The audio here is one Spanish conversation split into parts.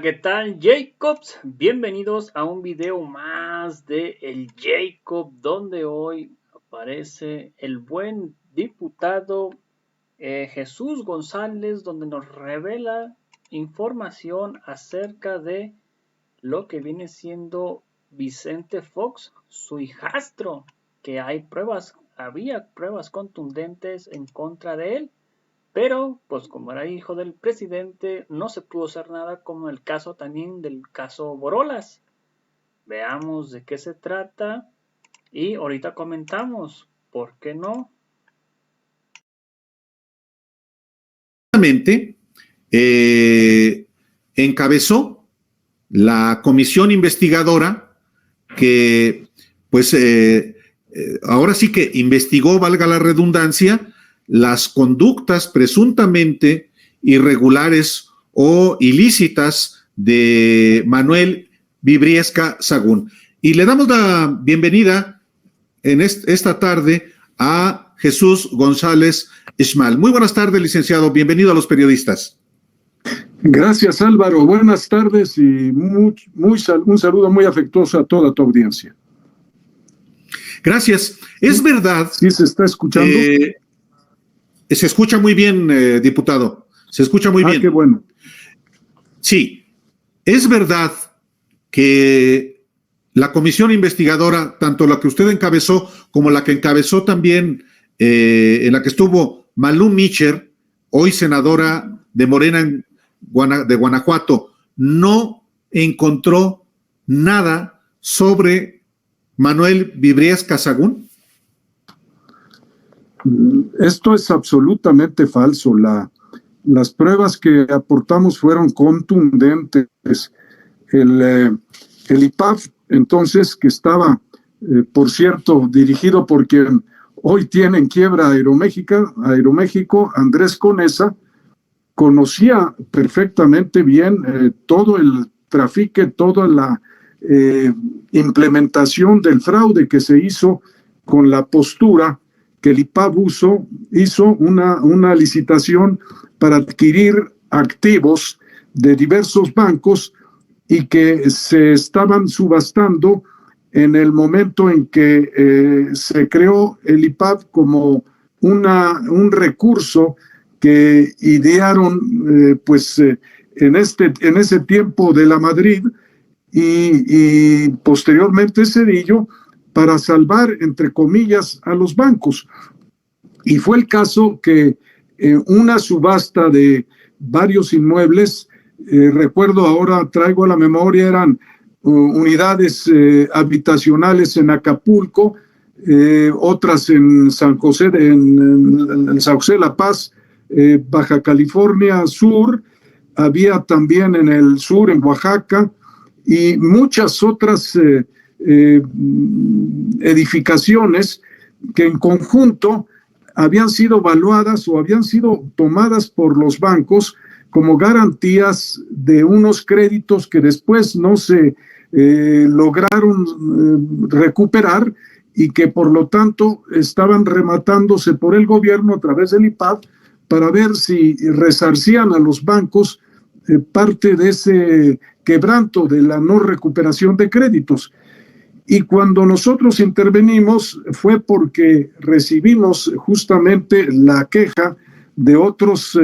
¿Qué tal, Jacobs? Bienvenidos a un video más de El Jacob, donde hoy aparece el buen diputado Jesús González, donde nos revela información acerca de lo que viene siendo Vicente Fox, su hijastro, que había pruebas contundentes en contra de él. Pero, pues como era hijo del presidente, no se pudo hacer nada, como en el caso también del caso Borolas. Veamos de qué se trata y ahorita comentamos, ¿por qué no? Encabezó la comisión investigadora que, pues, ahora sí que investigó, valga la redundancia, las conductas presuntamente irregulares o ilícitas de Manuel Vibriesca Sagún. Y le damos la bienvenida en esta tarde a Jesús González Ishmal. Muy buenas tardes, licenciado. Bienvenido a Los Periodistas. Gracias, Álvaro. Buenas tardes y un saludo muy afectuoso a toda tu audiencia. Gracias. Es verdad. ¿Sí se está escuchando? Se escucha muy bien, diputado. Se escucha muy bien. Qué bueno. Sí. Es verdad que la comisión investigadora, tanto la que usted encabezó como la que encabezó también, en la que estuvo Malú Micher, hoy senadora de Morena de Guanajuato, no encontró nada sobre Manuel Vibriesca Sagún. Esto es absolutamente falso. Las pruebas que aportamos fueron contundentes. El IPAF, entonces, que estaba, por cierto, dirigido por quien hoy tiene en quiebra Aeroméxico, Andrés Conesa, conocía perfectamente bien todo el trafique, toda la implementación del fraude que se hizo con la postura que el IPAF hizo una licitación para adquirir activos de diversos bancos y que se estaban subastando en el momento en que se creó el IPAF como un recurso que idearon en ese tiempo de la Madrid y posteriormente Zedillo para salvar, entre comillas, a los bancos. Y fue el caso que una subasta de varios inmuebles, recuerdo ahora, traigo a la memoria, eran unidades habitacionales en Acapulco, otras en San José, en San José de la Paz, Baja California Sur, había también en el sur, en Oaxaca, y muchas otras edificaciones que en conjunto habían sido evaluadas o habían sido tomadas por los bancos como garantías de unos créditos que después no se lograron recuperar y que por lo tanto estaban rematándose por el gobierno a través del IPAF para ver si resarcían a los bancos parte de ese quebranto de la no recuperación de créditos. Y cuando nosotros intervenimos fue porque recibimos justamente la queja de otros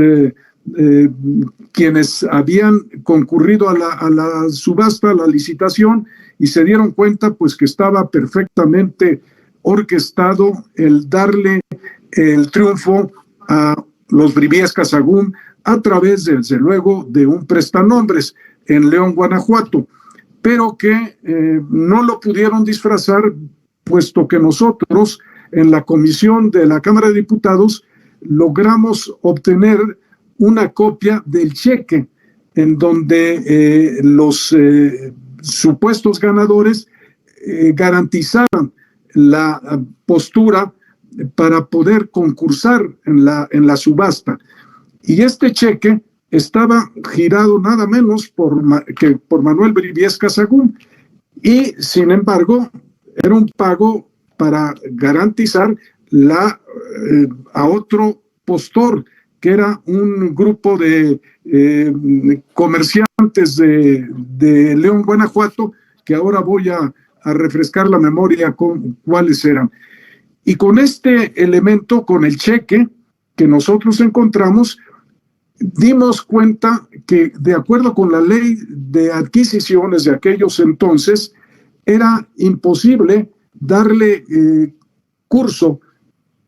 quienes habían concurrido a la subasta, a la licitación, y se dieron cuenta pues que estaba perfectamente orquestado el darle el triunfo a los Briviesca Sagún a través, desde luego, de un prestanombres en León, Guanajuato, pero que no lo pudieron disfrazar, puesto que nosotros en la comisión de la Cámara de Diputados logramos obtener una copia del cheque en donde los supuestos ganadores garantizaban la postura para poder concursar en la subasta. Y este cheque estaba girado nada menos que por Manuel Briviesca Sagún, y sin embargo era un pago para garantizar a otro postor que era un grupo de comerciantes de León, Guanajuato, que ahora voy a refrescar la memoria con cuáles eran. Y con este elemento, con el cheque que nosotros encontramos, dimos cuenta que, de acuerdo con la ley de adquisiciones de aquellos entonces, era imposible darle curso,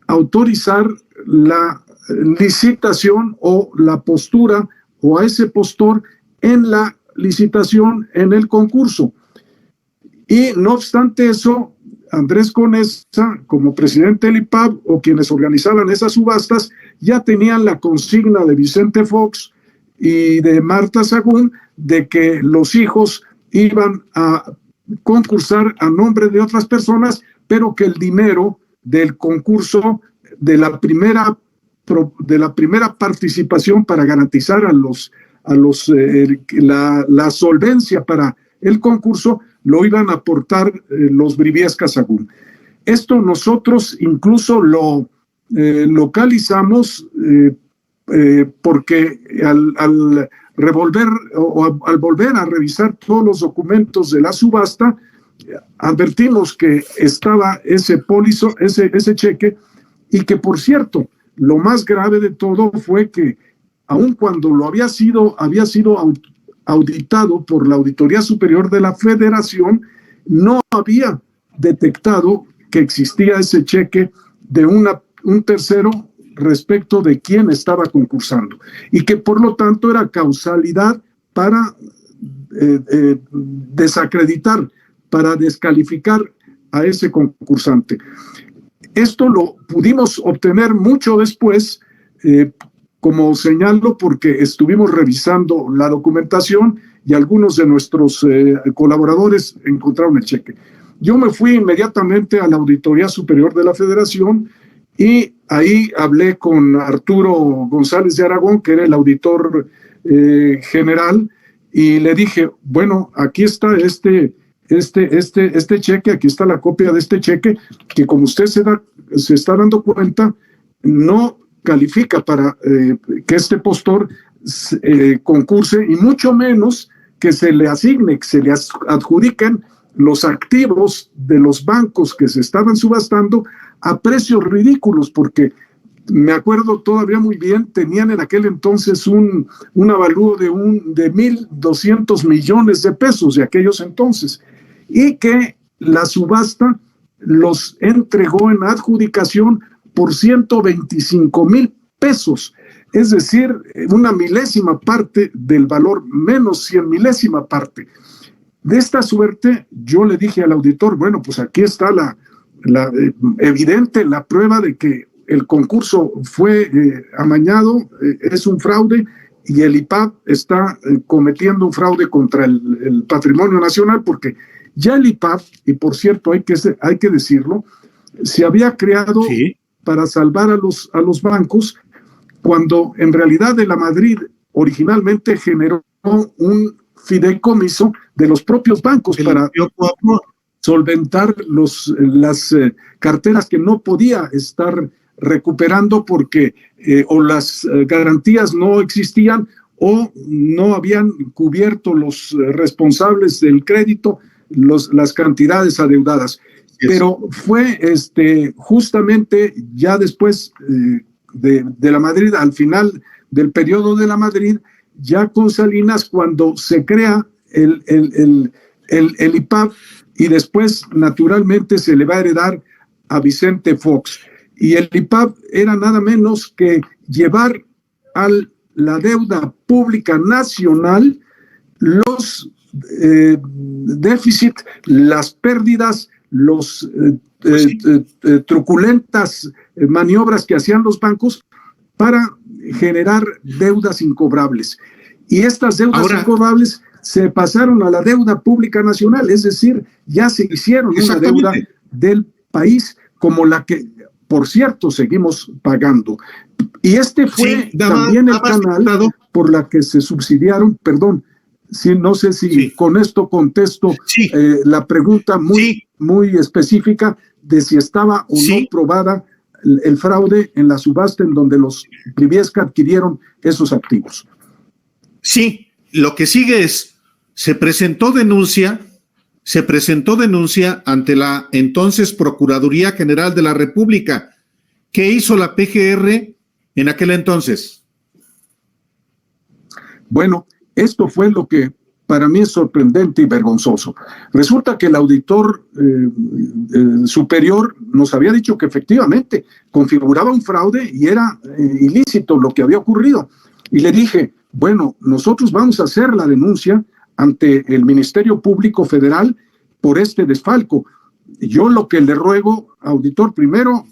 autorizar la licitación o la postura o a ese postor en la licitación, en el concurso. Y no obstante eso, Andrés Conesa, como presidente del IPAB, o quienes organizaban esas subastas, ya tenían la consigna de Vicente Fox y de Marta Sagún de que los hijos iban a concursar a nombre de otras personas, pero que el dinero del concurso, de la primera participación para garantizar la solvencia para el concurso, lo iban a aportar los Briviesca Sagún. Esto nosotros incluso lo localizamos porque al volver a revisar todos los documentos de la subasta, advertimos que estaba ese cheque, y que, por cierto, lo más grave de todo fue que, aun cuando había sido auditado por la Auditoría Superior de la Federación, no había detectado que existía ese cheque de un tercero respecto de quién estaba concursando, y que por lo tanto era causalidad para desacreditar, para descalificar a ese concursante. Esto lo pudimos obtener mucho después, como señalo, porque estuvimos revisando la documentación y algunos de nuestros colaboradores encontraron el cheque. Yo me fui inmediatamente a la Auditoría Superior de la Federación y ahí hablé con Arturo González de Aragón, que era el auditor general, y le dije, bueno, aquí está este cheque, aquí está la copia de este cheque, que como usted se está dando cuenta, no califica para que este postor concurse, y mucho menos que se le asigne, que se le adjudiquen los activos de los bancos que se estaban subastando a precios ridículos, porque me acuerdo todavía muy bien, tenían en aquel entonces un avalúo de 1,200 millones de pesos de aquellos entonces, y que la subasta los entregó en adjudicación por 125,000 pesos, es decir, una milésima parte del valor, menos 100 milésima parte. De esta suerte, yo le dije al auditor, bueno, pues aquí está evidente la prueba de que el concurso fue amañado, es un fraude, y el IPAB está cometiendo un fraude contra el patrimonio nacional, porque ya el IPAB, y por cierto hay que decirlo, se había creado para salvar a los bancos, cuando en realidad de la Madrid originalmente generó un fideicomiso de los propios bancos para solventar las carteras que no podía estar recuperando porque o las garantías no existían o no habían cubierto los responsables del crédito las cantidades adeudadas. Pero fue justamente ya después de la Madrid, al final del periodo de la Madrid, ya con Salinas, cuando se crea el IPAB, y después naturalmente se le va a heredar a Vicente Fox. Y el IPAB era nada menos que llevar a la deuda pública nacional los déficit, las pérdidas, los truculentas maniobras que hacían los bancos para generar deudas incobrables. Y estas deudas incobrables se pasaron a la deuda pública nacional, es decir, ya se hicieron una deuda del país, como la que, por cierto, seguimos pagando. Y fue también el canal por la que se subsidiaron, perdón, no sé si con esto contesto la pregunta muy específica de si estaba o no probada el fraude en la subasta en donde los Briviesca adquirieron esos activos. Sí, lo que sigue es, se presentó denuncia ante la entonces Procuraduría General de la República. ¿Qué hizo la PGR en aquel entonces? Bueno, esto fue lo que para mí es sorprendente y vergonzoso. Resulta que el auditor superior nos había dicho que efectivamente configuraba un fraude y era ilícito lo que había ocurrido. Y le dije, bueno, nosotros vamos a hacer la denuncia ante el Ministerio Público Federal por este desfalco. Yo lo que le ruego, auditor, primero,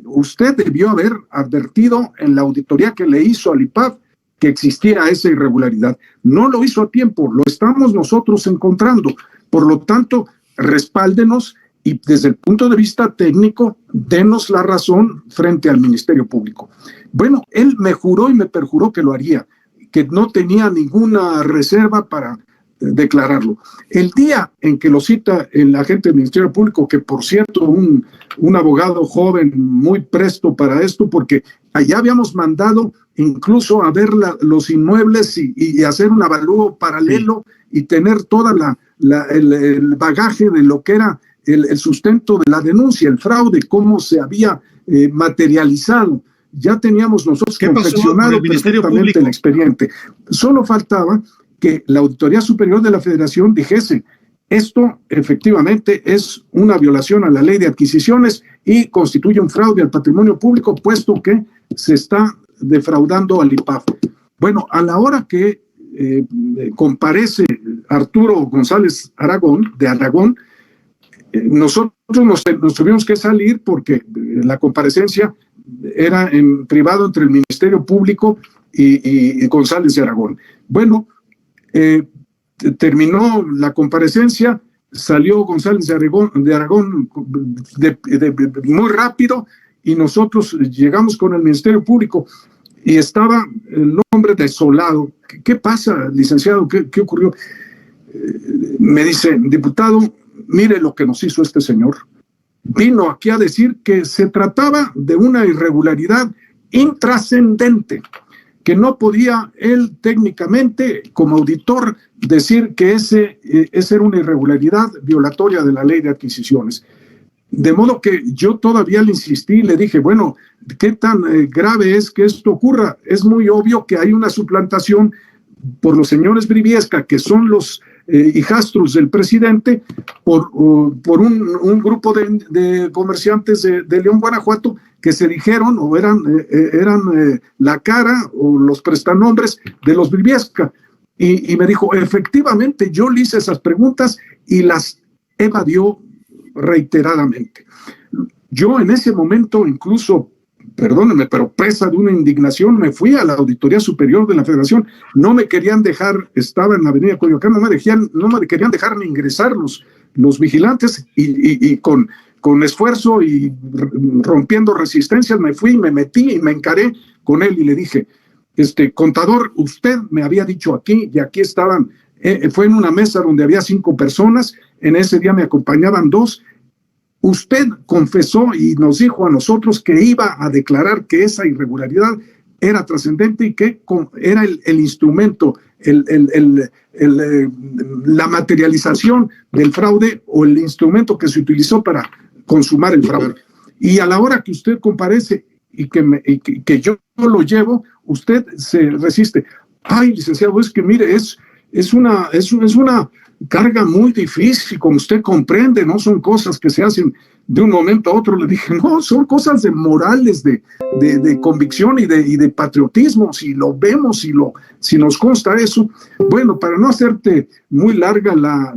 usted debió haber advertido en la auditoría que le hizo al IPAF que existía esa irregularidad. No lo hizo a tiempo, lo estamos nosotros encontrando. Por lo tanto, respáldenos y desde el punto de vista técnico, denos la razón frente al Ministerio Público. Bueno, él me juró y me perjuró que lo haría, que no tenía ninguna reserva para declararlo. El día en que lo cita el agente del Ministerio Público, que por cierto, un abogado joven muy presto para esto, porque allá habíamos mandado incluso a ver los inmuebles y hacer un avalúo paralelo y tener toda el bagaje de lo que era el sustento de la denuncia, el fraude, cómo se había materializado. Ya teníamos nosotros confeccionado perfectamente el expediente. Solo faltaba que la Auditoría Superior de la Federación dijese, esto efectivamente es una violación a la ley de adquisiciones y constituye un fraude al patrimonio público, puesto que se está defraudando al IPAF. Bueno, a la hora que comparece Arturo González Aragón, de Aragón, nosotros nos tuvimos que salir porque la comparecencia era en privado entre el Ministerio Público y González de Aragón. Bueno, terminó la comparecencia, salió González de Aragón muy rápido y nosotros llegamos con el Ministerio Público y estaba el hombre desolado. ¿Qué pasa, licenciado? ¿Qué ocurrió? Me dice, diputado, mire lo que nos hizo este señor. Vino aquí a decir que se trataba de una irregularidad intrascendente, que no podía él técnicamente, como auditor, decir que esa era una irregularidad violatoria de la ley de adquisiciones. De modo que yo todavía le insistí y le dije, bueno, ¿qué tan grave es que esto ocurra? Es muy obvio que hay una suplantación por los señores Briviesca, que son los hijastros del presidente, por un grupo de comerciantes de León, Guanajuato, que se dijeron o eran la cara o los prestanombres de los Briviesca. Y me dijo, efectivamente, yo le hice esas preguntas y las evadió reiteradamente. Yo en ese momento incluso, perdónenme, pero presa de una indignación, me fui a la Auditoría Superior de la Federación. No me querían dejar, estaba en la avenida Coyoacán, no me querían dejar ni ingresar los vigilantes y con esfuerzo y rompiendo resistencias me fui, me metí y me encaré con él y le dije, contador, usted me había dicho aquí y aquí estaban, fue en una mesa donde había 5 personas, en ese día me acompañaban 2. Usted confesó y nos dijo a nosotros que iba a declarar que esa irregularidad era trascendente y que era el instrumento, la materialización del fraude o el instrumento que se utilizó para consumar el fraude. Y a la hora que usted comparece y que yo lo llevo, usted se resiste. Ay, licenciado, es que mire, es una carga muy difícil, como usted comprende, no son cosas que se hacen de un momento a otro. Le dije, no, son cosas de morales, de convicción y de patriotismo. Si lo vemos, si nos consta eso. Bueno, para no hacerte muy larga la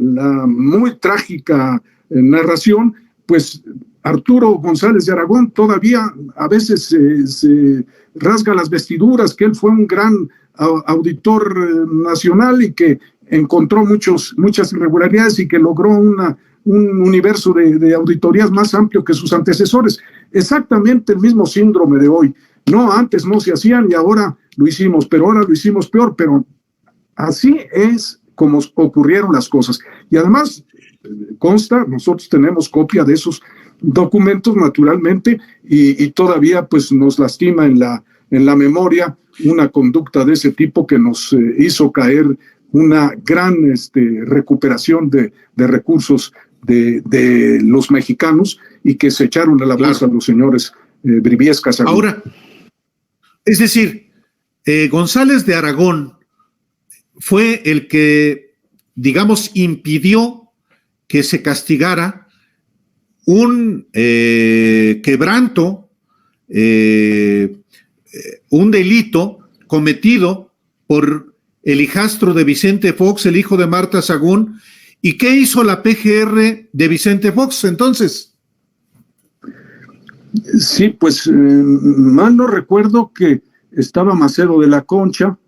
muy trágica narración, pues Arturo González de Aragón todavía a veces se rasga las vestiduras, que él fue un gran auditor nacional y que encontró muchas irregularidades y que logró un universo de auditorías más amplio que sus antecesores. Exactamente el mismo síndrome de hoy. No, antes no se hacían y ahora lo hicimos, pero ahora lo hicimos peor, pero así es como ocurrieron las cosas. Y además, consta, nosotros tenemos copia de esos documentos naturalmente, y todavía pues nos lastima en la memoria una conducta de ese tipo que nos hizo caer una gran recuperación de recursos de los mexicanos, y que se echaron a la bolsa los señores Briviesca Sagún. Ahora, es decir, González de Aragón fue el que, digamos, impidió que se castigara un quebranto, un delito cometido por el hijastro de Vicente Fox, el hijo de Marta Sagún. ¿Y qué hizo la PGR de Vicente Fox entonces? Sí, pues mal no recuerdo que estaba Macedo de la Concha,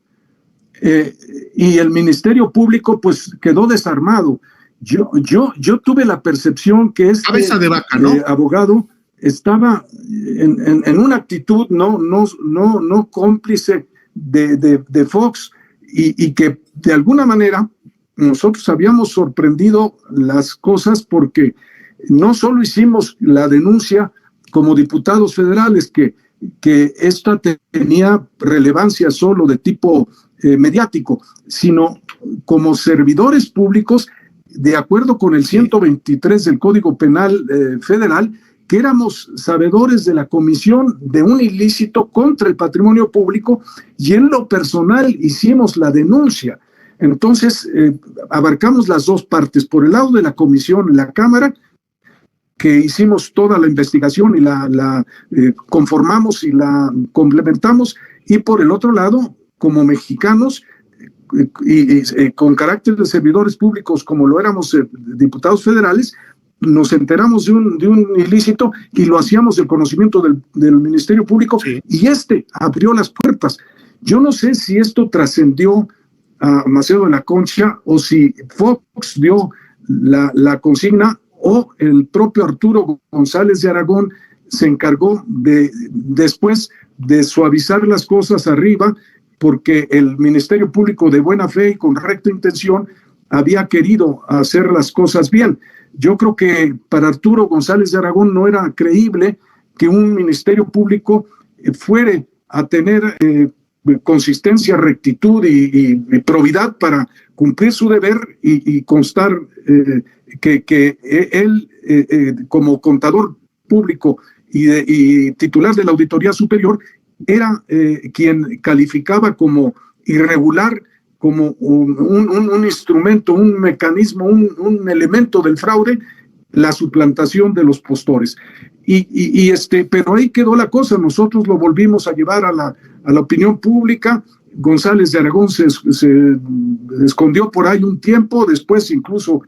y el Ministerio Público pues quedó desarmado. Yo tuve la percepción que cabeza de vaca, ¿no? Abogado estaba en una actitud no cómplice de Fox, y que de alguna manera nosotros habíamos sorprendido las cosas, porque no solo hicimos la denuncia como diputados federales, que esta tenía relevancia solo de tipo mediático, sino como servidores públicos, de acuerdo con el 123 del Código Penal Federal, que éramos sabedores de la comisión de un ilícito contra el patrimonio público, y en lo personal hicimos la denuncia. Entonces, abarcamos las dos partes: por el lado de la comisión en la Cámara, que hicimos toda la investigación y la conformamos y la complementamos, y por el otro lado, como mexicanos, con carácter de servidores públicos, como lo éramos diputados federales, nos enteramos de un ilícito y lo hacíamos del conocimiento del Ministerio Público, sí. Y abrió las puertas. Yo no sé si esto trascendió a Macedo de la Concha, o si Fox dio la consigna, o el propio Arturo González de Aragón se encargó después de suavizar las cosas arriba, porque el Ministerio Público, de buena fe y con recta intención, había querido hacer las cosas bien. Yo creo que para Arturo González de Aragón no era creíble que un Ministerio Público fuere a tener consistencia, rectitud y probidad para cumplir su deber, y constar que él, como contador público y titular de la Auditoría Superior, era quien calificaba como irregular, como un instrumento, un mecanismo, un elemento del fraude, la suplantación de los postores. Pero ahí quedó la cosa. Nosotros lo volvimos a llevar a la opinión pública. González de Aragón se escondió por ahí un tiempo, después incluso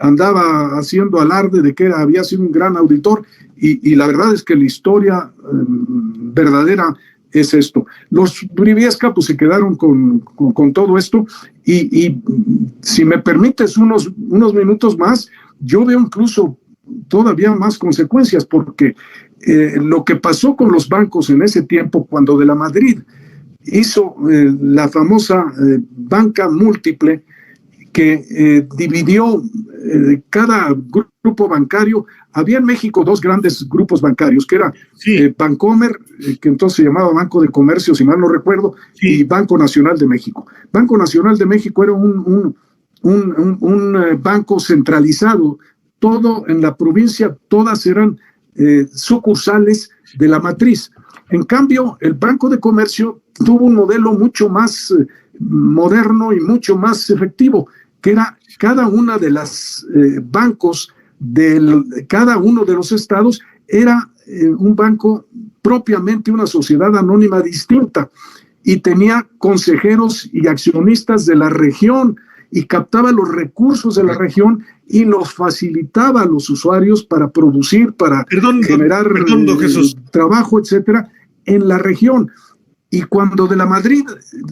andaba haciendo alarde de que había sido un gran auditor, y la verdad es que la historia verdadera es esto. Los Briviesca pues se quedaron con todo esto, y si me permites unos minutos más, yo veo incluso todavía más consecuencias, porque lo que pasó con los bancos en ese tiempo, cuando de la Madrid hizo la famosa banca múltiple, que dividió cada grupo bancario. Había en México dos grandes grupos bancarios, que era Bancomer, que entonces se llamaba Banco de Comercio, si mal no recuerdo, y Banco Nacional de México. Banco Nacional de México era un banco centralizado, todo en la provincia, todas eran sucursales de la matriz. En cambio, el Banco de Comercio tuvo un modelo mucho más moderno y mucho más efectivo, que era cada una de las bancos cada uno de los estados era un banco propiamente, una sociedad anónima distinta, y tenía consejeros y accionistas de la región, y captaba los recursos de la región y los facilitaba a los usuarios para producir, para generar trabajo, etcétera, en la región. Y cuando de la Madrid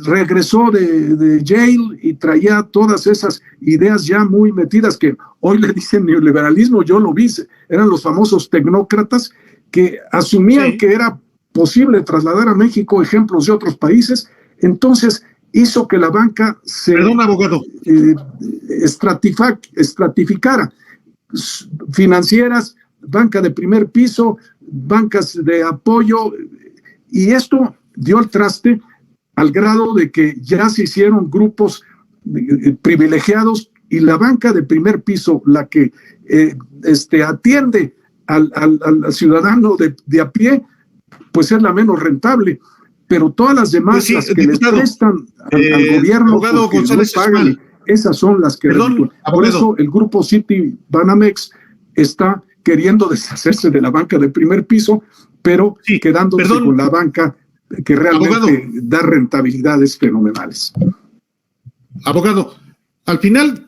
regresó de Yale y traía todas esas ideas ya muy metidas, que hoy le dicen neoliberalismo, yo lo vi, eran los famosos tecnócratas que asumían que era posible trasladar a México ejemplos de otros países. Entonces hizo que la banca se estratificara, financieras, banca de primer piso, bancas de apoyo, y esto dio al traste al grado de que ya se hicieron grupos privilegiados, y la banca de primer piso, la que atiende al ciudadano de a pie, pues es la menos rentable, pero todas las demás, pues sí, las que diputado, les prestan al gobierno, abogado González no pagan, esas son las que... Perdón, por eso el grupo City Banamex está queriendo deshacerse de la banca de primer piso, pero sí, quedándose con la banca que realmente da rentabilidades fenomenales. Abogado, al final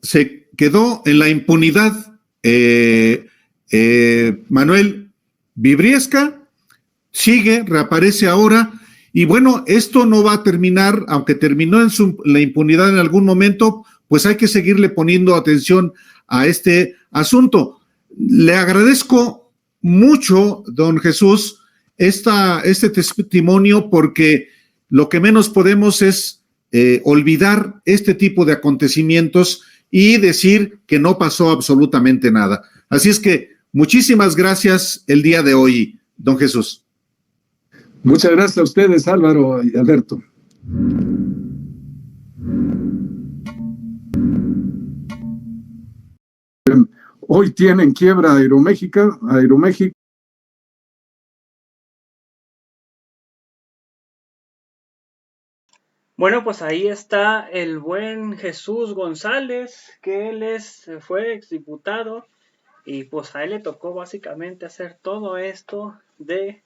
se quedó en la impunidad Manuel Vibriesca, sigue, reaparece ahora, y bueno, esto no va a terminar, aunque terminó en la impunidad en algún momento, pues hay que seguirle poniendo atención a este asunto. Le agradezco mucho, don Jesús, este testimonio, porque lo que menos podemos es olvidar este tipo de acontecimientos y decir que no pasó absolutamente nada. Así es que muchísimas gracias el día de hoy, don Jesús. Muchas gracias a ustedes, Álvaro y Alberto. Hoy tienen quiebra Aeroméxico. Bueno, pues ahí está el buen Jesús González, que él fue exdiputado, y pues a él le tocó básicamente hacer todo esto de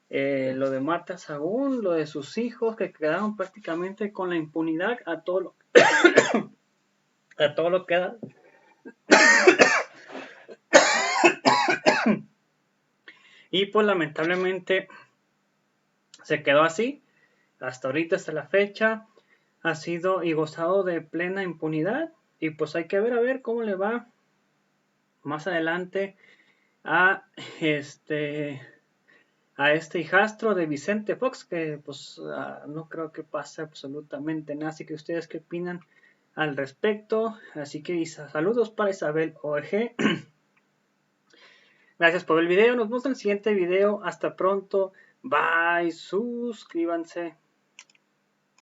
lo de Marta Sagún, lo de sus hijos, que quedaron prácticamente con la impunidad a todo lo que da. Y pues lamentablemente se quedó así. Hasta ahorita, hasta la fecha, ha sido y gozado de plena impunidad. Y pues hay que ver a ver cómo le va más adelante a este hijastro de Vicente Fox, que pues no creo que pase absolutamente nada. Así que ustedes qué opinan al respecto. Así que saludos para Isabel OG. Gracias por el video. Nos vemos en el siguiente video. Hasta pronto. Bye. Suscríbanse.